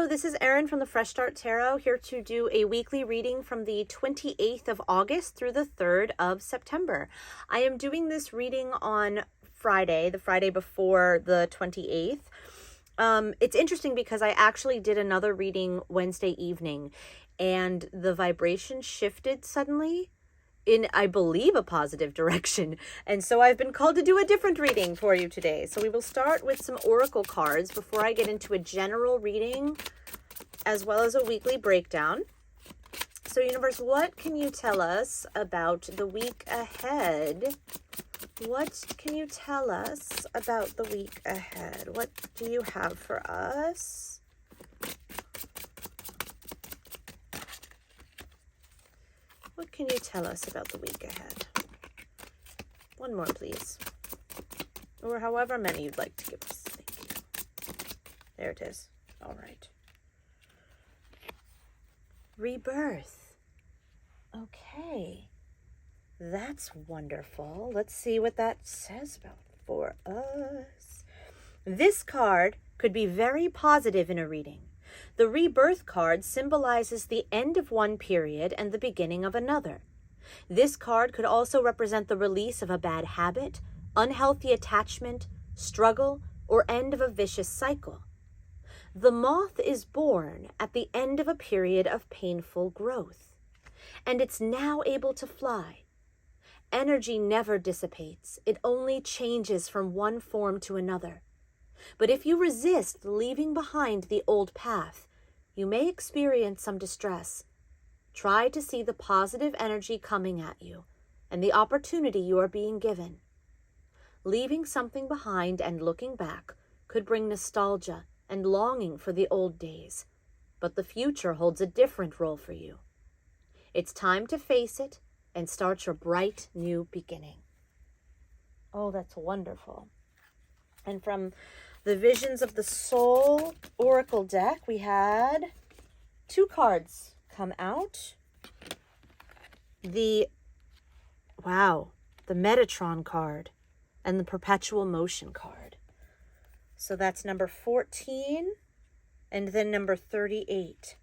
Hello, this is Erin from the Fresh Start Tarot, here to do a weekly reading from the 28th of August through the 3rd of September. I am doing this reading on Friday, the Friday before the 28th. It's interesting because I actually did another reading Wednesday evening and the vibration shifted suddenly in, I believe, a positive direction. And so I've been called to do a different reading for you today. So we will start with some oracle cards before I get into a general reading as well as a weekly breakdown. So universe, what can you tell us about the week ahead? What can you tell us about the week ahead? What do you have for us? What can you tell us about the week ahead? One more, please. Or however many you'd like to give us. Thank you. There it is. All right. Rebirth. Okay. That's wonderful. Let's see what that says about for us. This card could be very positive in a reading. The rebirth card symbolizes the end of one period and the beginning of another. This card could also represent the release of a bad habit, unhealthy attachment, struggle, or end of a vicious cycle. The moth is born at the end of a period of painful growth, and it's now able to fly. Energy never dissipates. It only changes from one form to another. But if you resist leaving behind the old path, you may experience some distress. Try to see the positive energy coming at you and the opportunity you are being given. Leaving something behind and looking back could bring nostalgia and longing for the old days, but the future holds a different role for you. It's time to face it and start your bright new beginning. Oh, that's wonderful. And from the Visions of the Soul Oracle deck, we had two cards come out. The Metatron card and the Perpetual Motion card. So that's number 14 and then number 38.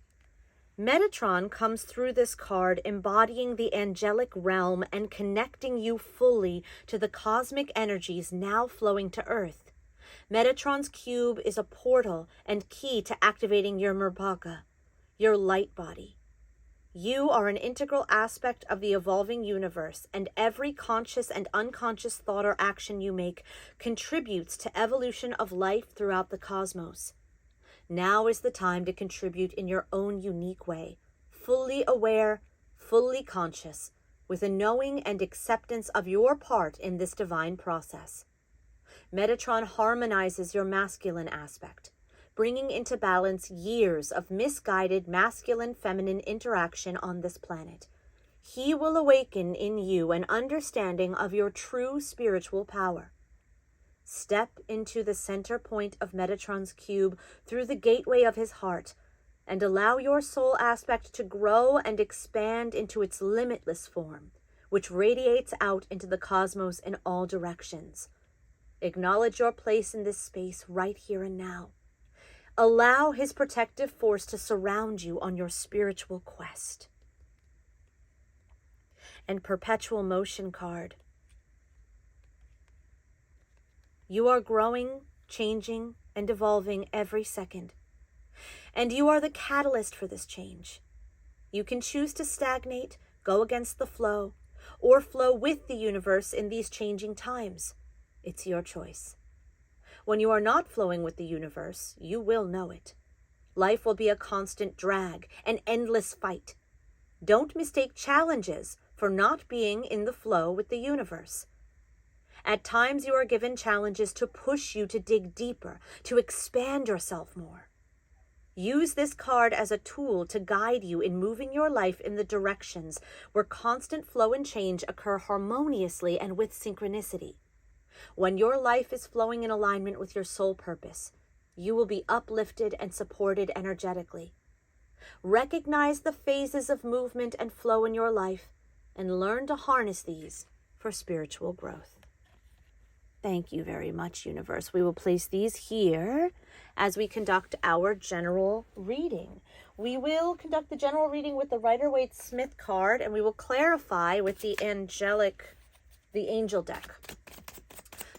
Metatron comes through this card embodying the angelic realm and connecting you fully to the cosmic energies now flowing to Earth. Metatron's cube is a portal and key to activating your Merbaka, your light body. You are an integral aspect of the evolving universe, and every conscious and unconscious thought or action you make contributes to evolution of life throughout the cosmos. Now is the time to contribute in your own unique way, fully aware, fully conscious, with a knowing and acceptance of your part in this divine process. Metatron harmonizes your masculine aspect, bringing into balance years of misguided masculine-feminine interaction on this planet. He will awaken in you an understanding of your true spiritual power. Step into the center point of Metatron's cube through the gateway of his heart and allow your soul aspect to grow and expand into its limitless form, which radiates out into the cosmos in all directions. Acknowledge your place in this space right here and now. Allow his protective force to surround you on your spiritual quest. And Perpetual Motion card. You are growing, changing, and evolving every second. And you are the catalyst for this change. You can choose to stagnate, go against the flow, or flow with the universe in these changing times. It's your choice. When you are not flowing with the universe, you will know it. Life will be a constant drag, an endless fight. Don't mistake challenges for not being in the flow with the universe. At times you are given challenges to push you to dig deeper, to expand yourself more. Use this card as a tool to guide you in moving your life in the directions where constant flow and change occur harmoniously and with synchronicity. When your life is flowing in alignment with your soul purpose, you will be uplifted and supported energetically. Recognize the phases of movement and flow in your life and learn to harness these for spiritual growth. Thank you very much, universe. We will place these here as we conduct our general reading. We will conduct the general reading with the Rider-Waite-Smith card, and we will clarify with the angel deck.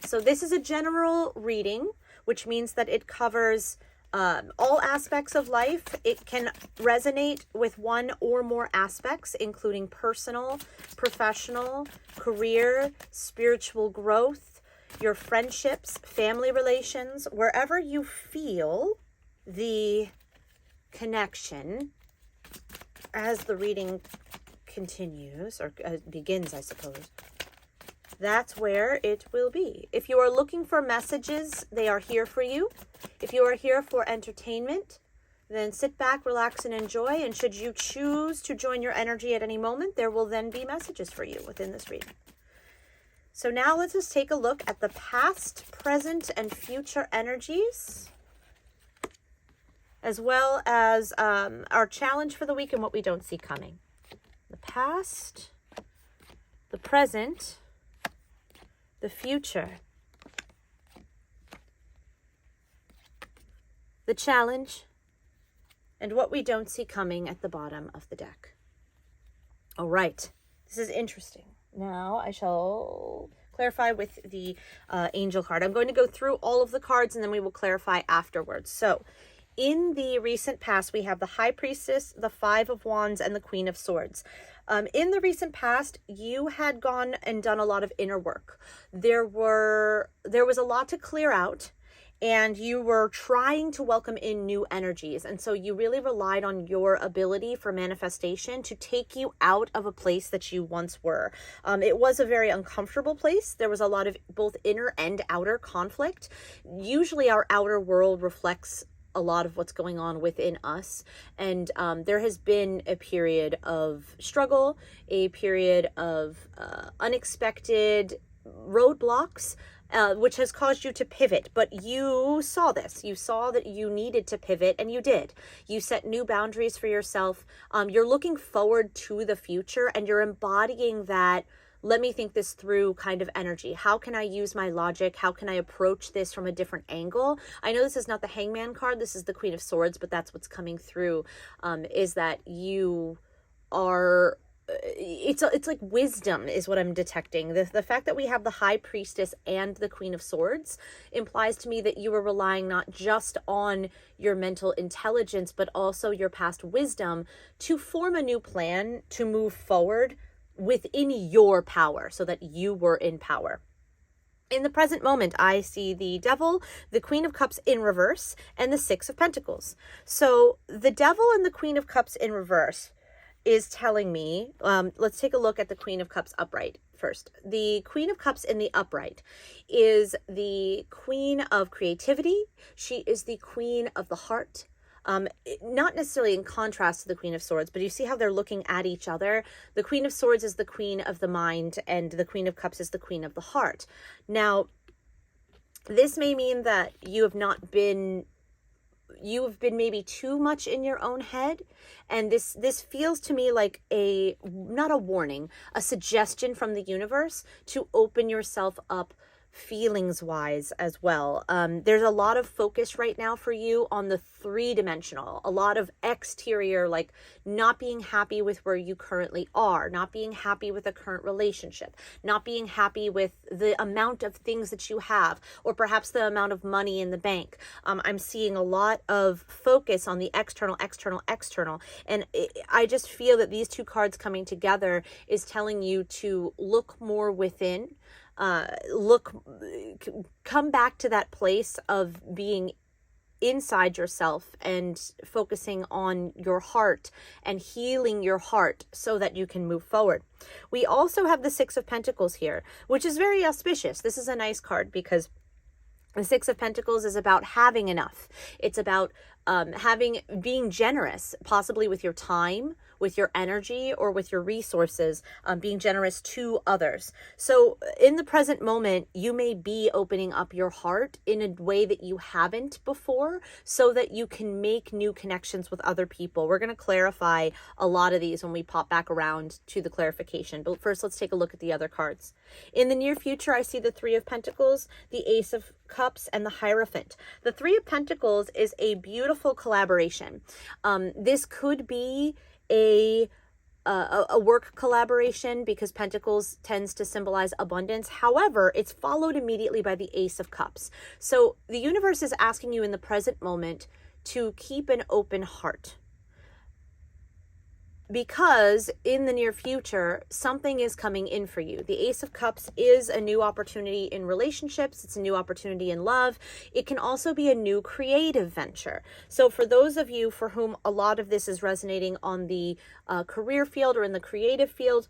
So this is a general reading, which means that it covers all aspects of life. It can resonate with one or more aspects, including personal, professional, career, spiritual growth, your friendships, family relations, wherever you feel the connection as the reading continues, or begins, I suppose. That's where it will be. If you are looking for messages, they are here for you. If you are here for entertainment, then sit back, relax, and enjoy. And should you choose to join your energy at any moment, there will then be messages for you within this reading. So now let's just take a look at the past, present, and future energies, as well as our challenge for the week and what we don't see coming. The past, the present, the future, the challenge, and what we don't see coming at the bottom of the deck. All right, this is interesting. Now I shall clarify with the angel card. I'm going to go through all of the cards and then we will clarify afterwards. So in the recent past, we have the High Priestess, the Five of Wands, and the Queen of Swords. In the recent past, you had gone and done a lot of inner work. There was a lot to clear out, and you were trying to welcome in new energies. And so you really relied on your ability for manifestation to take you out of a place that you once were. It was a very uncomfortable place. There was a lot of both inner and outer conflict. Usually our outer world reflects a lot of what's going on within us. And there has been a period of struggle, a period of unexpected roadblocks, which has caused you to pivot. But you saw this. You saw that you needed to pivot, and you did. You set new boundaries for yourself. You're looking forward to the future, and you're embodying that let me think this through kind of energy. How can I use my logic? How can I approach this from a different angle? I know this is not the Hangman card. This is the Queen of Swords, but that's what's coming through, is that you are... It's like wisdom is what I'm detecting. The fact that we have the High Priestess and the Queen of Swords implies to me that you are relying not just on your mental intelligence, but also your past wisdom to form a new plan to move forward within your power so that you were in power. In the present moment, I see the Devil, the Queen of Cups in reverse, and the Six of Pentacles. So the Devil and the Queen of Cups in reverse is telling me, let's take a look at the Queen of Cups upright first. The Queen of Cups in the upright is the Queen of creativity. She is the Queen of the heart. Not necessarily in contrast to the Queen of Swords, but you see how they're looking at each other. The Queen of Swords is the Queen of the mind, and the Queen of Cups is the Queen of the heart. Now, this may mean that you have been maybe too much in your own head, and this feels to me like not a warning, a suggestion from the universe to open yourself up feelings wise as well. There's a lot of focus right now for you on the three-dimensional, a lot of exterior, like not being happy with where you currently are, not being happy with a current relationship, not being happy with the amount of things that you have, or perhaps the amount of money in the bank. I'm seeing a lot of focus on the external, and I just feel that these two cards coming together is telling you to look more within, come back to that place of being inside yourself and focusing on your heart and healing your heart so that you can move forward. We also have the Six of Pentacles here, which is very auspicious. This is a nice card because the Six of Pentacles is about having enough. It's about being generous, possibly with your time, with your energy, or with your resources, being generous to others. So in the present moment, you may be opening up your heart in a way that you haven't before, so that you can make new connections with other people. We're going to clarify a lot of these when we pop back around to the clarification. But first, let's take a look at the other cards. In the near future, I see the Three of Pentacles, the Ace of Cups, and the Hierophant. The Three of Pentacles is a beautiful collaboration. This could be a work collaboration, because Pentacles tends to symbolize abundance. However, it's followed immediately by the Ace of Cups. So the universe is asking you in the present moment to keep an open heart, because in the near future, something is coming in for you. The Ace of Cups is a new opportunity in relationships. It's a new opportunity in love. It can also be a new creative venture. So for those of you for whom a lot of this is resonating on the career field or in the creative field,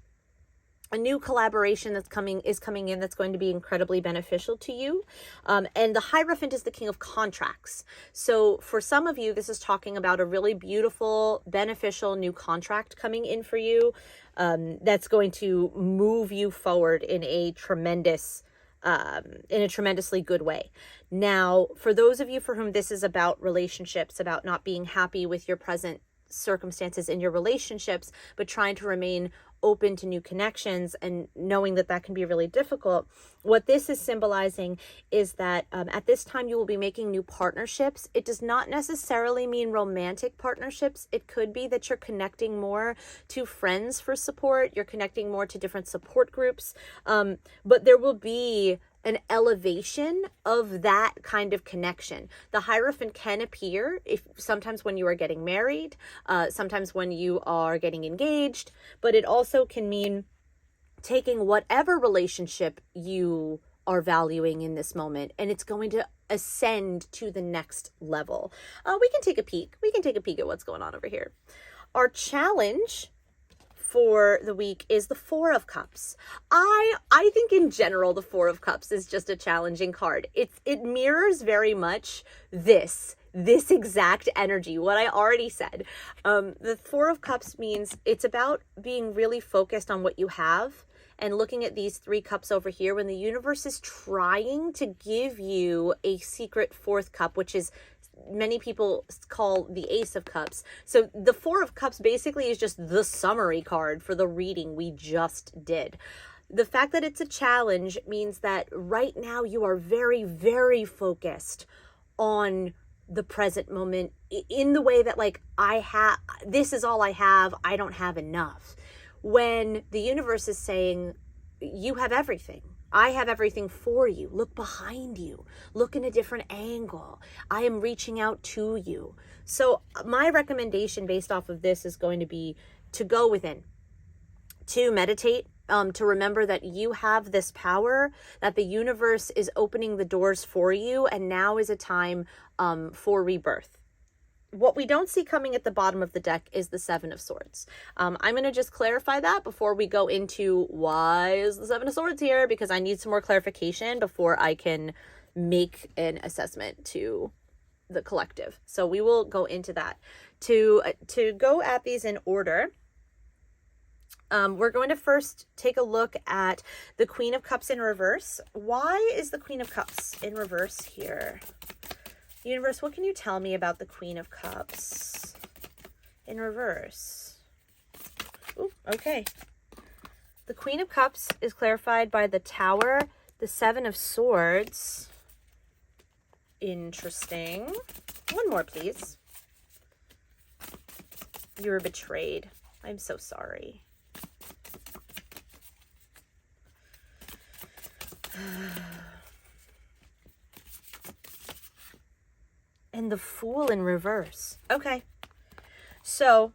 a new collaboration is coming in that's going to be incredibly beneficial to you. And the Hierophant is the King of Contracts. So for some of you, this is talking about a really beautiful, beneficial new contract coming in for you, that's going to move you forward in a tremendously good way. Now, for those of you for whom this is about relationships, about not being happy with your present circumstances in your relationships, but trying to remain open to new connections and knowing that that can be really difficult, what this is symbolizing is that at this time you will be making new partnerships. It does not necessarily mean romantic partnerships. It could be that you're connecting more to friends for support. You're connecting more to different support groups. But there will be an elevation of that kind of connection. The Hierophant can appear sometimes when you are getting married, sometimes when you are getting engaged, but it also can mean taking whatever relationship you are valuing in this moment, and it's going to ascend to the next level. We can take a peek. We can take a peek at what's going on over here. Our challenge for the week is the Four of Cups. I think in general the Four of Cups is just a challenging card. It mirrors very much this exact energy, what I already said. The Four of Cups means it's about being really focused on what you have and looking at these three cups over here when the universe is trying to give you a secret fourth cup, which is many people call the Ace of Cups. So the Four of Cups basically is just the summary card for the reading we just did. The fact that it's a challenge means that right now you are very, very focused on the present moment in the way that this is all I have, I don't have enough. When the universe is saying, you have everything. I have everything for you. Look behind you. Look in a different angle. I am reaching out to you. So my recommendation based off of this is going to be to go within, to meditate, to remember that you have this power, that the universe is opening the doors for you, and now is a time for rebirth. What we don't see coming at the bottom of the deck is the Seven of Swords. I'm going to just clarify that before we go into why is the Seven of Swords here, because I need some more clarification before I can make an assessment to the collective. So we will go into that. To go at these in order, we're going to first take a look at the Queen of Cups in reverse. Why is the Queen of Cups in reverse here? Universe, what can you tell me about the Queen of Cups in reverse? Ooh, okay. The Queen of Cups is clarified by the Tower, the Seven of Swords. Interesting. One more, please. You were betrayed. I'm so sorry. And the Fool in reverse. Okay. So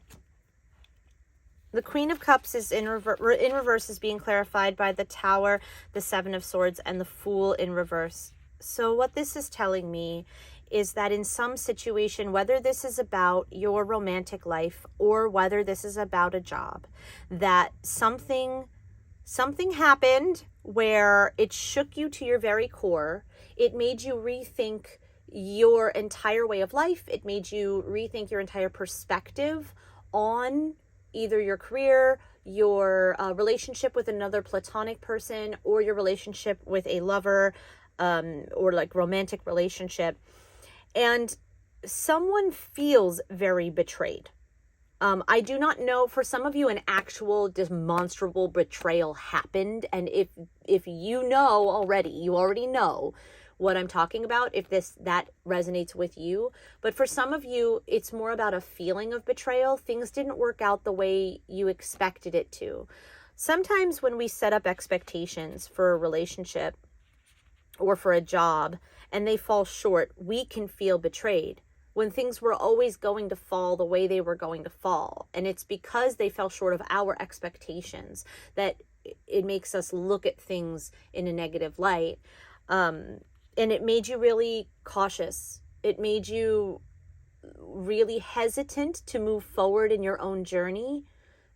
the Queen of Cups is in reverse is being clarified by the Tower, the Seven of Swords, and the Fool in reverse. So what this is telling me is that in some situation, whether this is about your romantic life or whether this is about a job, that something happened where it shook you to your very core. It made you rethink your entire way of life. It made you rethink your entire perspective on either your career, your relationship with another platonic person, or your relationship with a lover, or like romantic relationship. And someone feels very betrayed. I do not know, for some of you, an actual demonstrable betrayal happened. And if you know already, you already know what I'm talking about, if that resonates with you. But for some of you, it's more about a feeling of betrayal. Things didn't work out the way you expected it to. Sometimes when we set up expectations for a relationship or for a job and they fall short, we can feel betrayed when things were always going to fall the way they were going to fall. And it's because they fell short of our expectations that it makes us look at things in a negative light. And it made you really cautious. It made you really hesitant to move forward in your own journey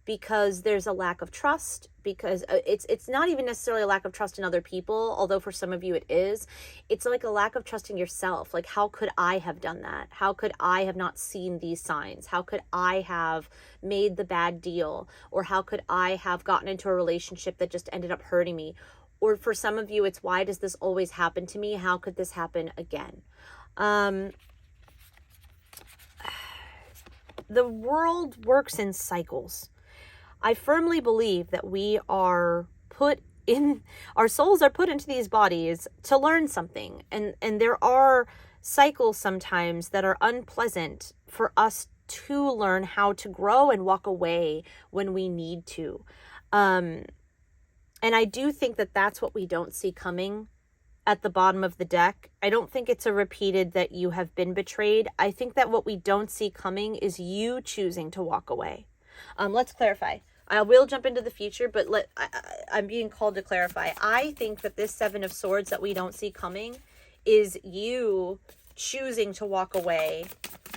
because there's a lack of trust, because it's not even necessarily a lack of trust in other people, although for some of you it is. It's like a lack of trust in yourself. Like, how could I have done that? How could I have not seen these signs? How could I have made the bad deal? Or how could I have gotten into a relationship that just ended up hurting me? Or for some of you, it's, why does this always happen to me? How could this happen again? The world works in cycles. I firmly believe that we are our souls are put into these bodies to learn something. And there are cycles sometimes that are unpleasant for us to learn how to grow and walk away when we need to. And I do think that that's what we don't see coming at the bottom of the deck. I don't think it's a repeated that you have been betrayed. I think that what we don't see coming is you choosing to walk away. Let's clarify. I will jump into the future, but I'm being called to clarify. I think that this Seven of Swords that we don't see coming is you choosing to walk away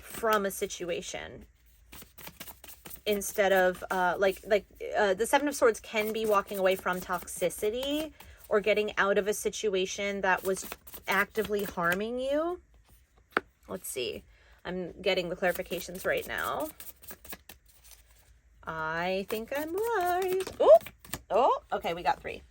from a situation instead of the Seven of Swords can be walking away from toxicity or getting out of a situation that was actively harming you. Let's see. I'm getting the clarifications right now. I think I'm right. Oh, okay, we got 3.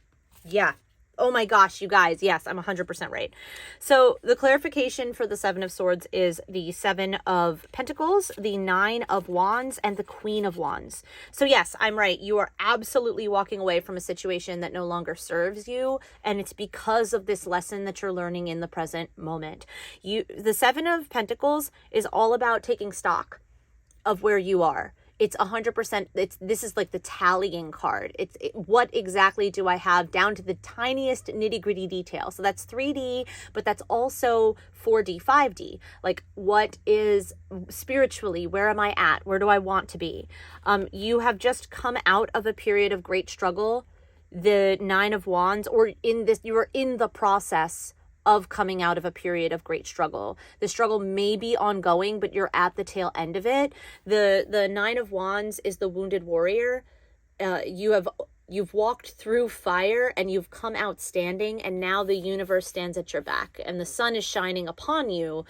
Yeah. Oh my gosh, you guys. Yes, I'm 100% right. So the clarification for the Seven of Swords is the Seven of Pentacles, the Nine of Wands, and the Queen of Wands. So yes, I'm right. You are absolutely walking away from a situation that no longer serves you. And it's because of this lesson that you're learning in the present moment. The Seven of Pentacles is all about taking stock of where you are. It's 100%. This is like the tallying card. What exactly do I have down to the tiniest nitty gritty detail. So that's 3D, but that's also 4D, 5D. Like, what is spiritually, where am I at? Where do I want to be? You have just come out of a period of great struggle. The Nine of Wands, or you are in the process of coming out of a period of great struggle. The struggle may be ongoing, but you're at the tail end of it. The Nine of Wands is the wounded warrior. You've walked through fire and you've come out standing, and now the universe stands at your back and the sun is shining upon you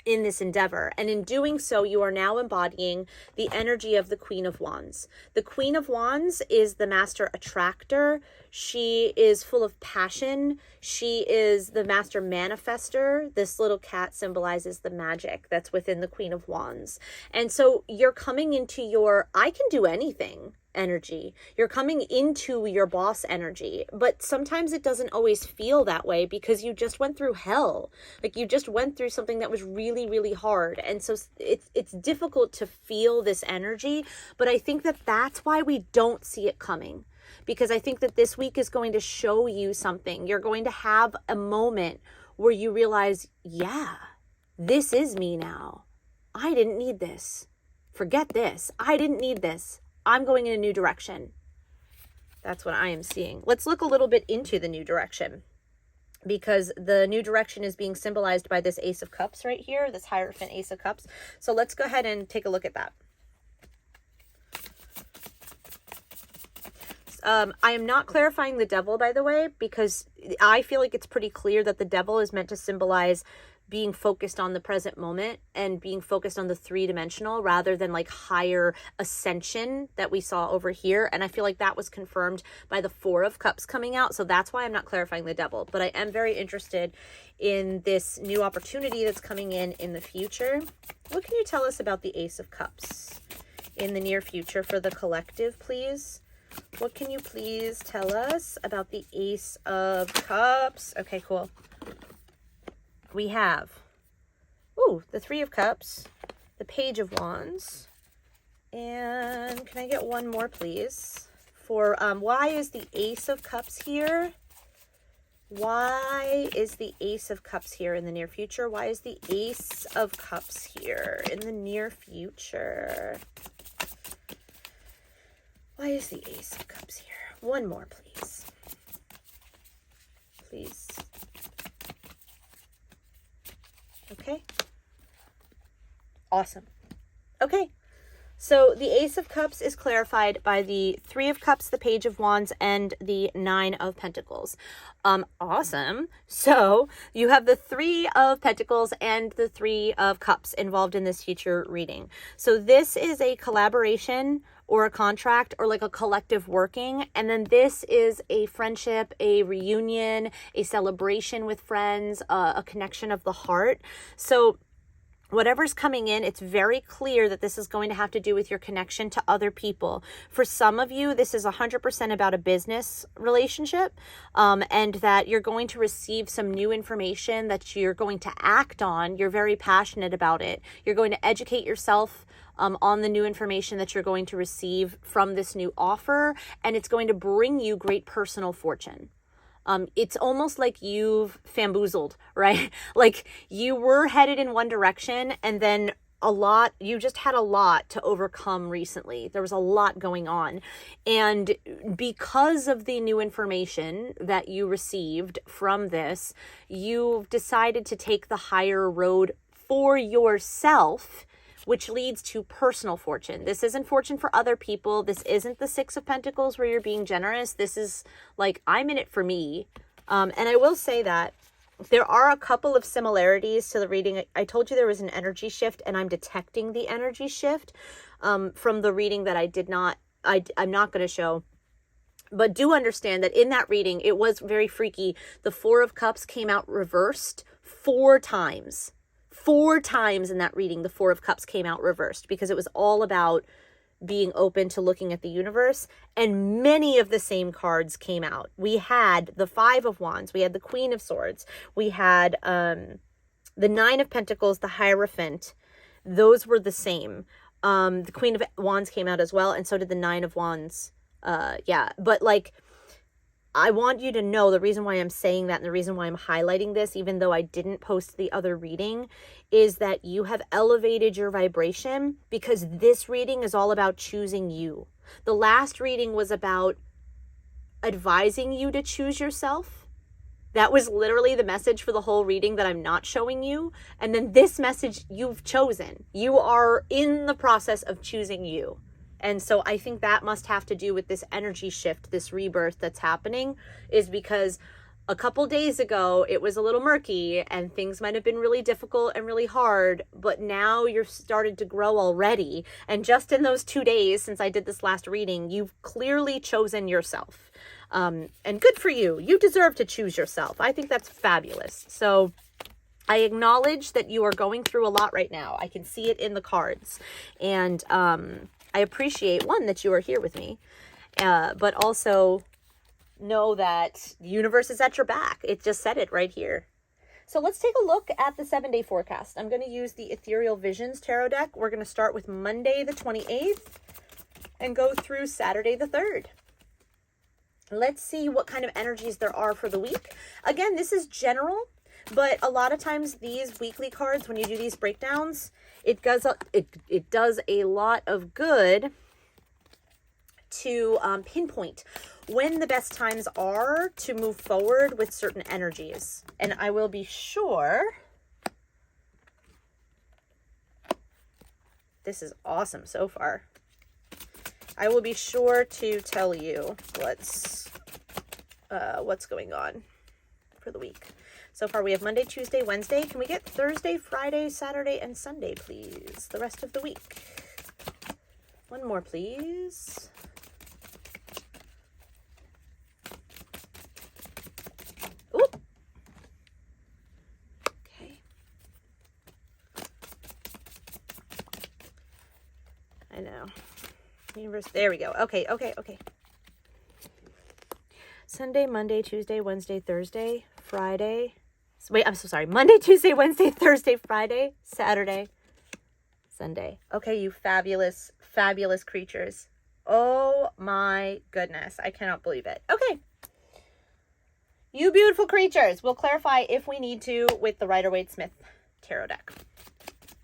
in this endeavor. And in doing so, you are now embodying the energy of the Queen of Wands. The Queen of Wands is the master attractor. She is full of passion. She is the master manifester. This little cat symbolizes the magic that's within the Queen of Wands. And so you're coming into your I can do anything energy. You're coming into your boss energy, but sometimes it doesn't always feel that way because you just went through hell. Like, you just went through something that was really, really hard. And so it's difficult to feel this energy, but I think that that's why we don't see it coming, because I think that this week is going to show you something. You're going to have a moment where you realize, yeah, this is me now. I didn't need this. Forget this. I didn't need this. I'm going in a new direction. That's what I am seeing. Let's look a little bit into the new direction, because the new direction is being symbolized by this Ace of Cups right here, this Hierophant Ace of Cups. So let's go ahead and take a look at that. I am not clarifying the devil, by the way, because I feel like it's pretty clear that the devil is meant to symbolize being focused on the present moment and being focused on the three-dimensional rather than like higher ascension that we saw over here. And I feel like that was confirmed by the Four of Cups coming out. So that's why I'm not clarifying the devil. But I am very interested in this new opportunity that's coming in the future. What can you tell us about the Ace of Cups in the near future for the collective, please? What can you please tell us about the Ace of Cups? Okay, cool. We have, the Three of Cups, the Page of Wands, and can I get one more, please? For why is the Ace of Cups here? Why is the Ace of Cups here in the near future? Why is the Ace of Cups here in the near future? Why is the Ace of Cups here? One more, please. Please. Okay. Awesome. Okay. So the Ace of Cups is clarified by the Three of Cups, the Page of Wands, and the Nine of Pentacles. Awesome. So you have the Three of Pentacles and the Three of Cups involved in this future reading. So this is a collaboration or a contract or like a collective working. And then this is a friendship, a reunion, a celebration with friends, a connection of the heart. So whatever's coming in, it's very clear that this is going to have to do with your connection to other people. For some of you, this is 100% about a business relationship, and that you're going to receive some new information that you're going to act on. You're very passionate about it. You're going to educate yourself on the new information that you're going to receive from this new offer, and it's going to bring you great personal fortune. It's almost like you've bamboozled, right? Like you were headed in one direction and then you just had a lot to overcome recently. There was a lot going on. And because of the new information that you received from this, you've decided to take the higher road for yourself, which leads to personal fortune. This isn't fortune for other people. This isn't the Six of Pentacles where you're being generous. This is like, I'm in it for me. And I will say that there are a couple of similarities to the reading. I told you there was an energy shift, and I'm detecting the energy shift from the reading that I'm not going to show. But do understand that in that reading, it was very freaky. The Four of Cups came out reversed 4 times. 4 times in that reading, the Four of Cups came out reversed because it was all about being open to looking at the universe, and many of the same cards came out. We had the Five of Wands, we had the Queen of Swords, we had the Nine of Pentacles, the Hierophant. Those were the same. The Queen of Wands came out as well, and so did the Nine of Wands. But like, I want you to know the reason why I'm saying that and the reason why I'm highlighting this, even though I didn't post the other reading, is that you have elevated your vibration because this reading is all about choosing you. The last reading was about advising you to choose yourself. That was literally the message for the whole reading that I'm not showing you. And then this message you've chosen. You are in the process of choosing you. And so I think that must have to do with this energy shift, this rebirth that's happening, is because a couple days ago it was a little murky and things might have been really difficult and really hard, but now you're started to grow already. And just in those 2 days since I did this last reading, you've clearly chosen yourself. And good for you. You deserve to choose yourself. I think that's fabulous. So I acknowledge that you are going through a lot right now. I can see it in the cards. And I appreciate, one, that you are here with me, but also know that the universe is at your back. It just said it right here. So let's take a look at the 7-day forecast. I'm going to use the Ethereal Visions Tarot deck. We're going to start with Monday the 28th and go through Saturday the 3rd. Let's see what kind of energies there are for the week. Again, this is general, but a lot of times these weekly cards, when you do these breakdowns, it does a lot of good to pinpoint when the best times are to move forward with certain energies. And I will be sure. This is awesome so far. I will be sure to tell you what's going on for the week. So far we have Monday, Tuesday, Wednesday. Can we get Thursday, Friday, Saturday, and Sunday, please? The rest of the week. One more, please. Ooh. Okay. I know. Universe. There we go. Okay. Sunday, Monday, Tuesday, Wednesday, Thursday, Friday. Wait, I'm so sorry. Monday, Tuesday, Wednesday, Thursday, Friday, Saturday, Sunday. Okay, you fabulous, fabulous creatures. Oh my goodness. I cannot believe it. Okay. You beautiful creatures. We'll clarify if we need to with the Rider-Waite-Smith tarot deck.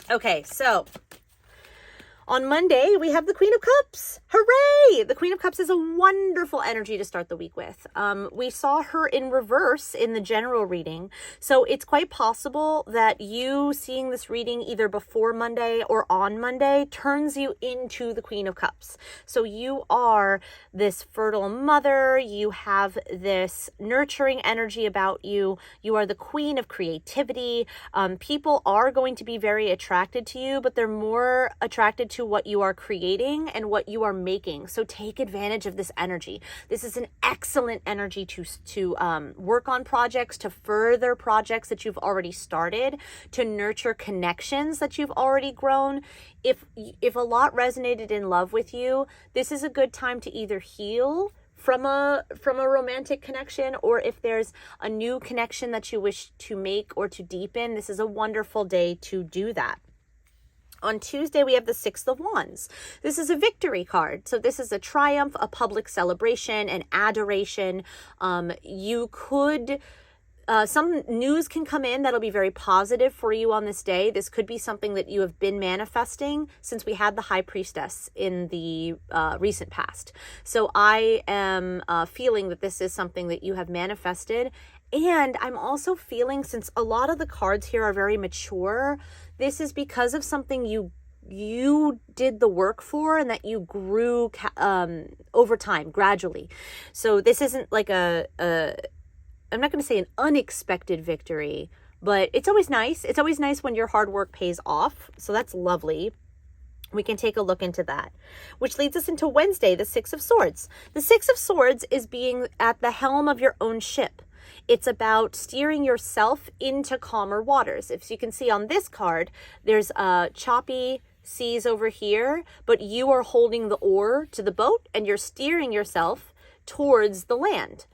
Okay, so on Monday, we have the Queen of Cups. Hooray! The Queen of Cups is a wonderful energy to start the week with. We saw her in reverse in the general reading. So it's quite possible that you seeing this reading either before Monday or on Monday turns you into the Queen of Cups. So you are this fertile mother. You have this nurturing energy about you. You are the queen of creativity. People are going to be very attracted to you, but they're more attracted to what you are creating and what you are making. So take advantage of this energy. This is an excellent energy to work on projects, to further projects that you've already started, to nurture connections that you've already grown. If a lot resonated in love with you, this is a good time to either heal from a romantic connection, or if there's a new connection that you wish to make or to deepen, this is a wonderful day to do that. On Tuesday, we have the Six of Wands. This is a victory card. So this is a triumph, a public celebration, an adoration. You could... some news can come in that'll be very positive for you on this day. This could be something that you have been manifesting since we had the High Priestess in the recent past. So I am feeling that this is something that you have manifested. And I'm also feeling, since a lot of the cards here are very mature, this is because of something you did the work for and that you grew over time, gradually. So this isn't like I'm not going to say an unexpected victory, but it's always nice. It's always nice when your hard work pays off. So that's lovely. We can take a look into that, which leads us into Wednesday, the Six of Swords. The Six of Swords is being at the helm of your own ship. It's about steering yourself into calmer waters. If you can see on this card, there's choppy seas over here, but you are holding the oar to the boat and you're steering yourself towards the land,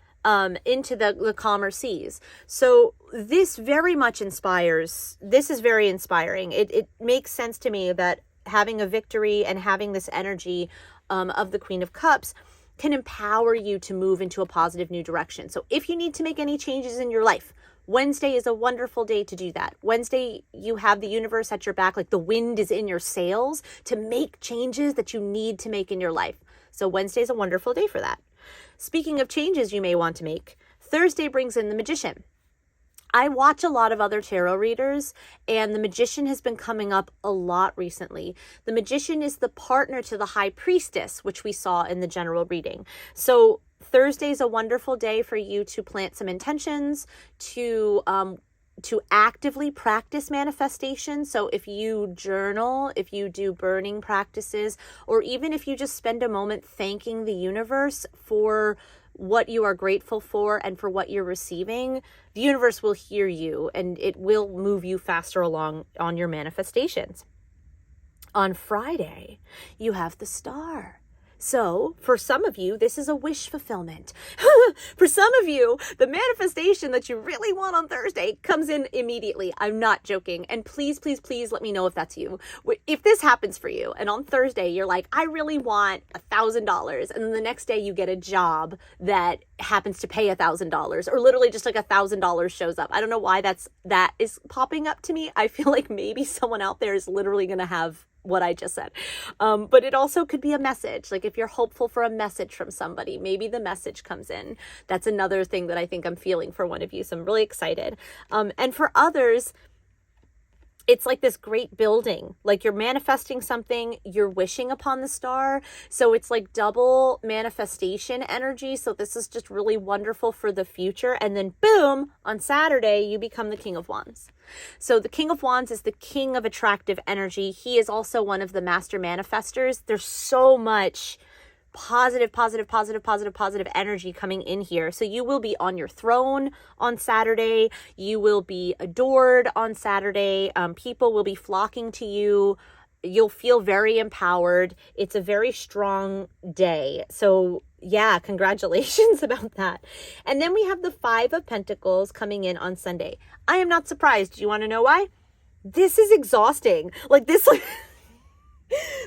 into the calmer seas. So this very much inspires. This is very inspiring. It makes sense to me that having a victory and having this energy of the Queen of Cups can empower you to move into a positive new direction. So if you need to make any changes in your life, Wednesday is a wonderful day to do that. Wednesday, you have the universe at your back, like the wind is in your sails to make changes that you need to make in your life. So Wednesday is a wonderful day for that. Speaking of changes you may want to make, Thursday brings in the Magician. I watch a lot of other tarot readers, and the Magician has been coming up a lot recently. The Magician is the partner to the High Priestess, which we saw in the general reading. So Thursday is a wonderful day for you to plant some intentions, to actively practice manifestation. So if you journal, if you do burning practices, or even if you just spend a moment thanking the universe for what you are grateful for and for what you're receiving, the universe will hear you and it will move you faster along on your manifestations. On Friday, you have the Star. So for some of you, this is a wish fulfillment. For some of you, the manifestation that you really want on Thursday comes in immediately. I'm not joking. And please, please, please let me know if that's you. If this happens for you and on Thursday, you're like, I really want $1,000. And then the next day you get a job that happens to pay $1,000, or literally just like $1,000 shows up. I don't know why that is popping up to me. I feel like maybe someone out there is literally going to have what I just said. But it also could be a message. Like if you're hopeful for a message from somebody, maybe the message comes in. That's another thing that I think I'm feeling for one of you. So I'm really excited. And for others, it's like this great building, like you're manifesting something, you're wishing upon the star. So it's like double manifestation energy. So this is just really wonderful for the future. And then boom, on Saturday, you become the King of Wands. So the King of Wands is the king of attractive energy. He is also one of the master manifestors. There's so much positive energy coming in here. So you will be on your throne on Saturday. You will be adored on Saturday. People will be flocking to you. You'll feel very empowered. It's a very strong day. So yeah, congratulations about that. And then we have the Five of Pentacles coming in on Sunday. I am not surprised. Do you want to know why? This is exhausting. Like this, like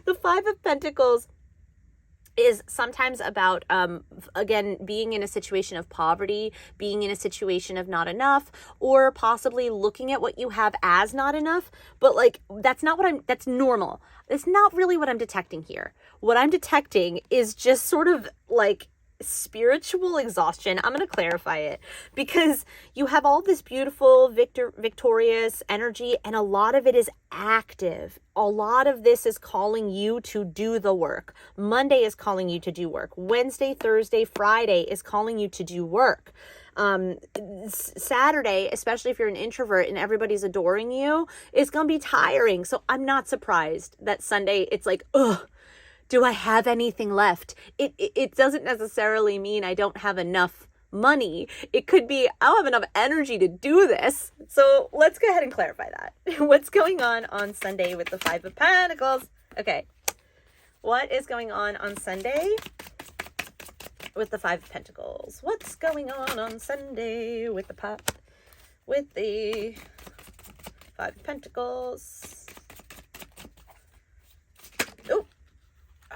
the Five of Pentacles is sometimes about, again, being in a situation of poverty, being in a situation of not enough, or possibly looking at what you have as not enough. But like, that's normal. That's not really what I'm detecting here. What I'm detecting is just sort of like spiritual exhaustion. I'm going to clarify it because you have all this beautiful victorious energy, and a lot of it is active. A lot of this is calling you to do the work. Monday is calling you to do work. Wednesday, Thursday, Friday is calling you to do work. Saturday, especially if you're an introvert and everybody's adoring you, is going to be tiring. So I'm not surprised that Sunday it's like, ugh, do I have anything left? It doesn't necessarily mean I don't have enough money. It could be I don't have enough energy to do this. So let's go ahead and clarify that. What's going on Sunday with the Five of Pentacles? Okay. What is going on Sunday with the Five of Pentacles? What's going on Sunday with the Five of Pentacles?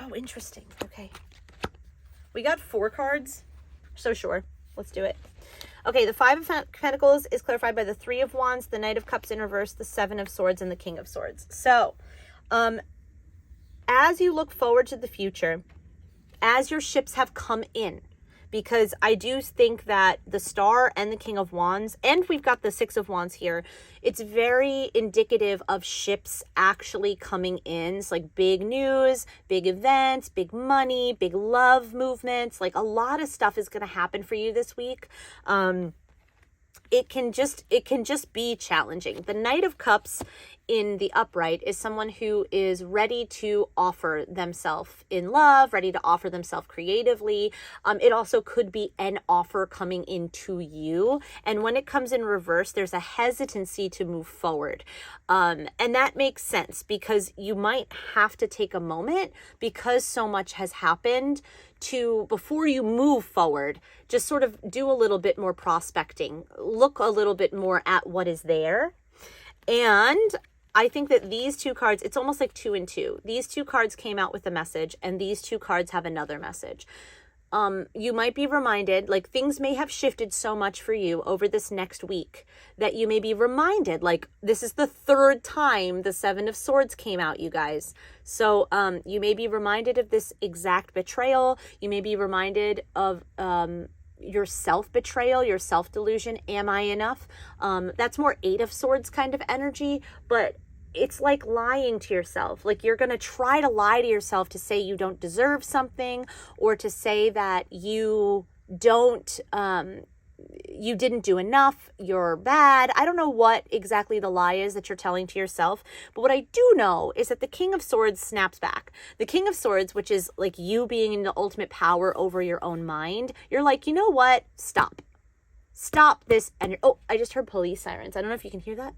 Oh, interesting. Okay. We got 4 cards. So sure. Let's do it. Okay, the Five of Pentacles is clarified by the Three of Wands, the Knight of Cups in reverse, the Seven of Swords, and the King of Swords. So, as you look forward to the future, as your ships have come in, because I do think that the Star and the King of Wands, and we've got the Six of Wands here, it's very indicative of ships actually coming in. It's like big news, big events, big money, big love movements. Like a lot of stuff is going to happen for you this week. It can just be challenging. The Knight of Cups in the upright is someone who is ready to offer themselves in love, ready to offer themselves creatively. It also could be an offer coming into you. And when it comes in reverse, there's a hesitancy to move forward. And that makes sense because you might have to take a moment because so much has happened to, before you move forward, just sort of do a little bit more prospecting, look a little bit more at what is there. And I think that these 2 cards, it's almost like 2 and 2. These 2 cards came out with a message, and these 2 cards have another message. You might be reminded, like things may have shifted so much for you over this next week that you may be reminded, like this is the 3rd time the Seven of Swords came out, you guys. So you may be reminded of this exact betrayal. You may be reminded of your self-betrayal, your self-delusion. Am I enough? That's more Eight of Swords kind of energy, but it's like lying to yourself. Like you're going to try to lie to yourself to say you don't deserve something, or to say that you don't, you didn't do enough, you're bad. I don't know what exactly the lie is that you're telling to yourself, but what I do know is that the King of Swords snaps back. The King of Swords, which is like you being in the ultimate power over your own mind, you're like, you know what? Stop this. And oh, I just heard police sirens. I don't know if you can hear that.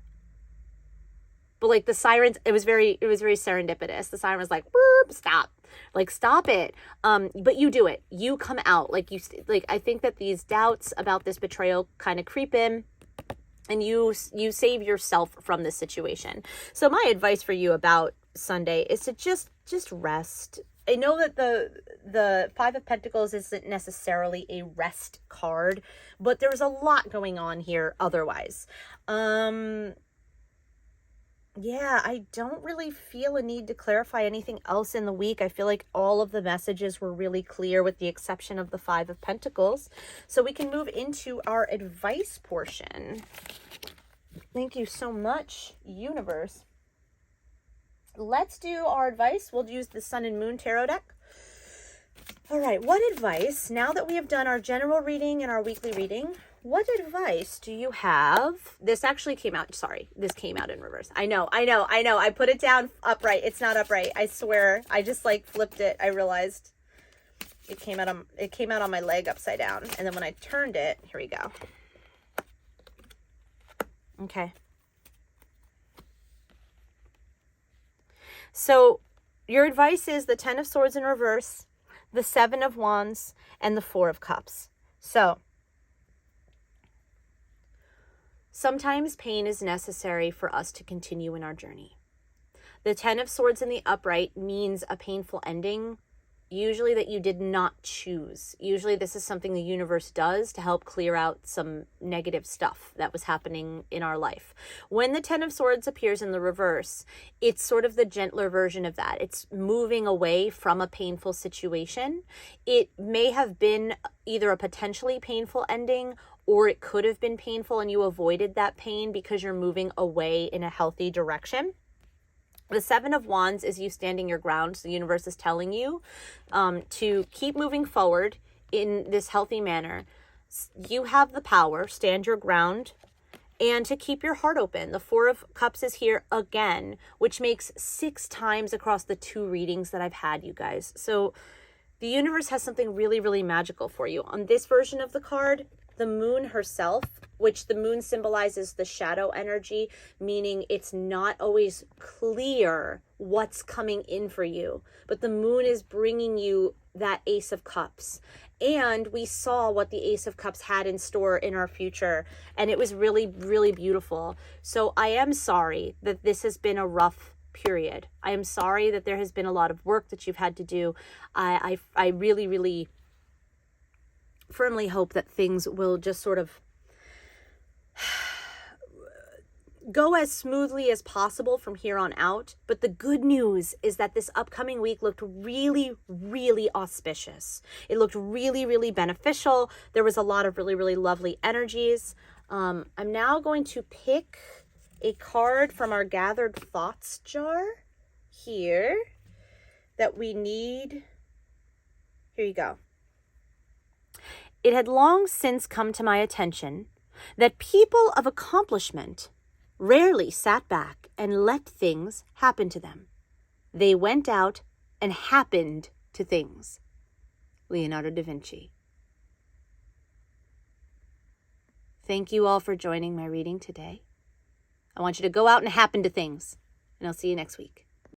But like the sirens, it was very serendipitous. The siren was like, stop, like, stop it. But you do it. You come out like I think that these doubts about this betrayal kind of creep in, and you save yourself from this situation. So my advice for you about Sunday is to just rest. I know that the Five of Pentacles isn't necessarily a rest card, but there's a lot going on here otherwise. Yeah, I don't really feel a need to clarify anything else in the week. I feel like all of the messages were really clear with the exception of the Five of Pentacles. So we can move into our advice portion. Thank you so much, universe. Let's do our advice. We'll use the Sun and Moon Tarot deck. All right, what advice, now that we have done our general reading and our weekly reading, what advice do you have? This actually came out, sorry, this came out in reverse. I know. I put it down upright. It's not upright. I swear. I just like flipped it. I realized it came out on my leg upside down. And then when I turned it, here we go. Okay. So your advice is the 10 of Swords in reverse, the 7 of Wands, and the 4 of Cups. So sometimes pain is necessary for us to continue in our journey. The 10 of Swords in the upright means a painful ending, usually that you did not choose. Usually this is something the universe does to help clear out some negative stuff that was happening in our life. When the 10 of Swords appears in the reverse, it's sort of the gentler version of that. It's moving away from a painful situation. It may have been either a potentially painful ending, or it could have been painful and you avoided that pain because you're moving away in a healthy direction. The 7 of Wands is you standing your ground. So the universe is telling you to keep moving forward in this healthy manner. You have the power, stand your ground, and to keep your heart open. The 4 of Cups is here again, which makes 6 times across the 2 readings that I've had, you guys. So the universe has something really, really magical for you. On this version of the card, the moon herself, which the moon symbolizes the shadow energy, meaning it's not always clear what's coming in for you, but the moon is bringing you that Ace of Cups. And we saw what the Ace of Cups had in store in our future, and it was really, really beautiful. So I am sorry that this has been a rough period. I am sorry that there has been a lot of work that you've had to do. I really, really firmly hope that things will just sort of go as smoothly as possible from here on out. But the good news is that this upcoming week looked really, really auspicious. It looked really, really beneficial. There was a lot of really, really lovely energies. I'm now going to pick a card from our Gathered Thoughts jar here that we need. Here you go. It had long since come to my attention that people of accomplishment rarely sat back and let things happen to them. They went out and happened to things. Leonardo da Vinci. Thank you all for joining my reading today. I want you to go out and happen to things, and I'll see you next week.